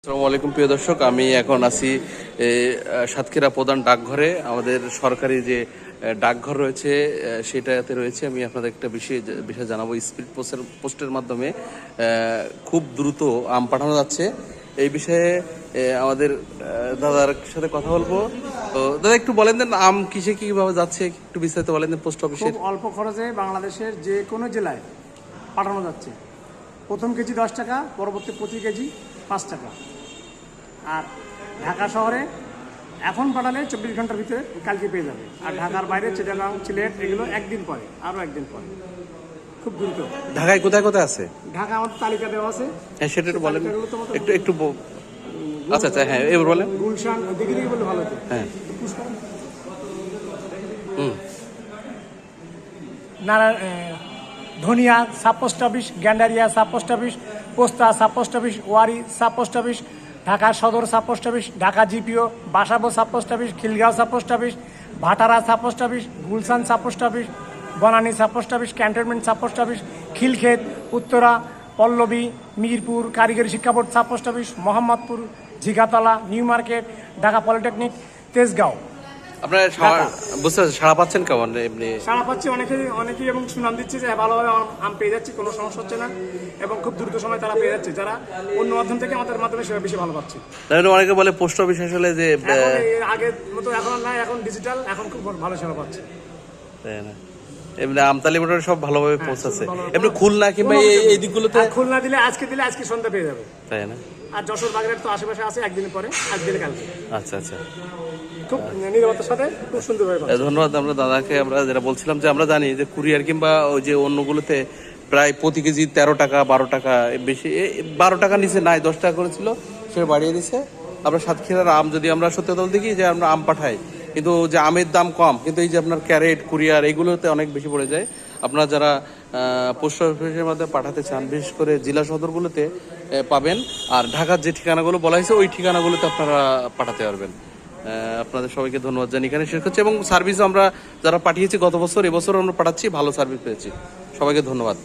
আসসালামু আলাইকুম প্রিয় দর্শক, আমি এখন আছি সাতক্ষীরা প্রধান ডাকঘরে। আমাদের সরকারি যে ডাকঘর রয়েছে সেটাতে রয়েছে। আমি আপনাদের একটা বিষয় জানাবো। স্পিড পোস্টের মাধ্যমে খুব দ্রুত আম পাঠানো যাচ্ছে। এই বিষয়ে আমাদের দাদার সাথে কথা বলবো। তো দাদা, একটু বলেন দেন আম কিসে কিভাবে যাচ্ছে, একটু বিস্তারিত বলেন দেন। পোস্ট অফিসে খুব অল্প খরচে বাংলাদেশের যে কোনো জেলায় পাঠানো যাচ্ছে। প্রথম কেজি 10 টাকা, পরবর্তী প্রতি কেজি 5 টাকা। আর ঢাকা শহরে এখন পাঠালে 24 ঘন্টার ভিতরে কালকে পেয়ে যাবে। আর ঢাকার বাইরে চিটাগাং, সিলেট এগুলো একদিন পরে, আরও একদিন পরে। খুব দ্রুত। ঢাকায় কোথায় কোথায় আছে? ঢাকা আমাদের তালিকা দেওয়া আছে। হ্যাঁ, সেটা একটু বলেন। একটু আচ্ছা আচ্ছা, হ্যাঁ এবার বলেন। গুলশান দিকে দিকে বললে ভালো হতো। হ্যাঁ, Dhania sub post office, Gendaria sub post office, Posta sub post office, Wari sub post office, Dhaka Sadar sub post office, Dhaka GPO, Basabo sub post office, Khilgaon sub post office, Bhatara sub post office, Gulshan sub post office, Banani sub post office, cantonment sub post office, Khilkhet, Uttara, Pallabi, Mirpur কারিগরি শিক্ষা board sub post office, Mohammadpur, Jhigatola, new market, Dhaka polytechnic, Tejgaon. আপনার বুঝতে পারছেন, সাড়া পাচ্ছেন কেমন? এমনি সাড়া পাচ্ছি অনেকেই এবং সুনাম দিচ্ছে যে ভালোভাবে আম পেয়ে যাচ্ছি, কোনো সমস্যা হচ্ছে না এবং খুব দ্রুত সময় তারা পেয়ে যাচ্ছে। যারা অন্য মাধ্যম থেকে আমাদের মাধ্যমে সেটা বেশি ভালো পাচ্ছে। অনেকে বলে পোস্ট অফিস আসলে যে আগের মতো এখন না, এখন ডিজিটাল, এখন খুব ভালো সেবা পাচ্ছে। এমনি আমতালি মোটর সব ভালোভাবে পৌঁছাচ্ছে। এমনি খুলনা কিংবা এই দিকগুলোতে খুলনা দিলে আজকে সন্ধ্যা পেয়ে যাবে, তাই না? আর যশোর বাগেরহাট তো আশেপাশে আছে, একদিন পরে দিলে কালকে। আচ্ছা আচ্ছা, খুব নিরাপত্তার সাথে খুব সুন্দরভাবে। ধন্যবাদ। আমরা দাদাকে আমরা যেটা বলছিলাম যে আমরা জানি যে কুরিয়ার কিংবা ওই যে অন্যগুলোতে প্রায় প্রতি কেজি 13 টাকা 12 টাকা, বেশি 12 টাকা নিচে নাই, 10 টাকা করেছিল, সে বাড়িয়ে দিছে। আমরা সাতক্ষীরার আম যদি আমরা সত্যি কথা দেখি যে আমরা আম পাঠাই, কিন্তু যে আমের দাম কম, কিন্তু এই যে আপনার ক্যারেট কুরিয়ার এগুলোতে অনেক বেশি পড়ে যায়। আপনারা যারা পোস্ট অফিসের মধ্যে পাঠাতে চান, বিশেষ করে জেলা সদরগুলোতে পাবেন। আর ঢাকার যে ঠিকানাগুলো বলা হয়েছে ওই ঠিকানাগুলোতে আপনারা পাঠাতে পারবেন। আপনাদের সবাইকে ধন্যবাদ জানি এখানে শেষ করছি। এবং সার্ভিস আমরা যারা পাঠিয়েছি গত বছর, এবছর আমরা পাঠাচ্ছি, ভালো সার্ভিস পেয়েছি। সবাইকে ধন্যবাদ।